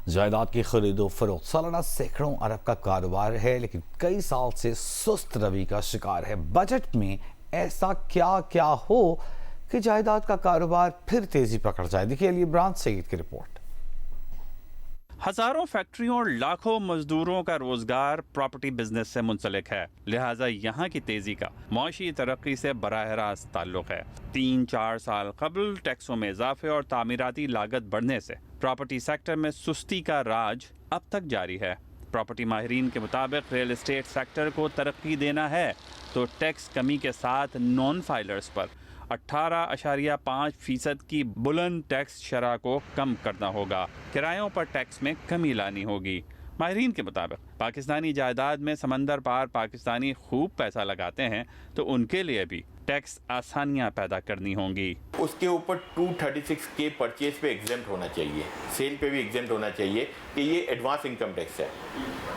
جائیداد کی خرید و فروخت سالانہ سینکڑوں ارب کا کاروبار ہے، لیکن کئی سال سے سست روی کا شکار ہے۔ بجٹ میں ایسا کیا ہو کہ جائیداد کا کاروبار پھر تیزی پکڑ جائے؟ دیکھیے علی عمران سعید کی رپورٹ۔ ہزاروں فیکٹریوں اور لاکھوں مزدوروں کا روزگار پراپرٹی بزنس سے منسلک ہے، لہٰذا یہاں کی تیزی کا معاشی ترقی سے براہ راست تعلق ہے۔ 3-4 سال قبل ٹیکسوں میں اضافے اور تعمیراتی لاگت بڑھنے سے پراپرٹی سیکٹر میں سستی کا راج اب تک جاری ہے۔ پراپرٹی ماہرین کے مطابق ریل اسٹیٹ سیکٹر کو ترقی دینا ہے تو ٹیکس کمی کے ساتھ نان فائلرز پر 18.5% کی بلند ٹیکس شرح کو کم کرنا ہوگا۔ کرایوں پر ٹیکس میں کمی لانی ہوگی۔ ماہرین کے مطابق پاکستانی جائیداد میں سمندر پار پاکستانی خوب پیسہ لگاتے ہیں تو ان کے لیے بھی ٹیکس آسانیاں پیدا کرنی ہوں گی۔ اس کے اوپر 236 کے پرچیز پہ ایگزمپٹ ہونا چاہیے، سیل پہ بھی ایگزمپٹ ہونا چاہیے کہ یہ ایڈوانس انکم ٹیکس ہے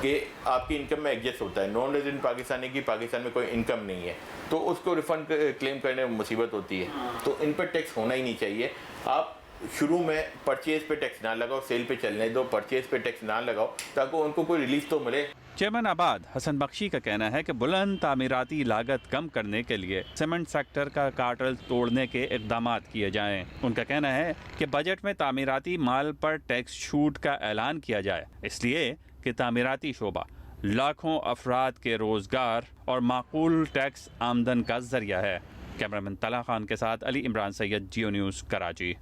کہ آپ کی انکم میں ایڈجسٹ ہوتا ہے۔ نان ریزیڈنٹ پاکستانی کی پاکستان میں کوئی انکم نہیں ہے تو اس کو ریفنڈ کلیم کرنے میں مصیبت ہوتی ہے، تو ان پر ٹیکس ہونا ہی نہیں چاہیے۔ آپ شروع میں پرچیز پہ ٹیکس نہ لگاؤ، سیل پہ چلنے دو، پرچیز پہ ٹیکس نہ لگاؤ تاکہ ان کو کوئی ریلیف تو ملے۔ چیئرمین آباد حسن بخشی کا کہنا ہے کہ بلند تعمیراتی لاگت کم کرنے کے لیے سیمنٹ سیکٹر کا کارٹل توڑنے کے اقدامات کیے جائیں۔ ان کا کہنا ہے کہ بجٹ میں تعمیراتی مال پر ٹیکس چھوٹ کا اعلان کیا جائے، اس لیے کہ تعمیراتی شعبہ لاکھوں افراد کے روزگار اور معقول ٹیکس آمدن کا ذریعہ ہے۔ کیمرامین طلحہ خان کے ساتھ علی عمران سید، جیو نیوز، کراچی۔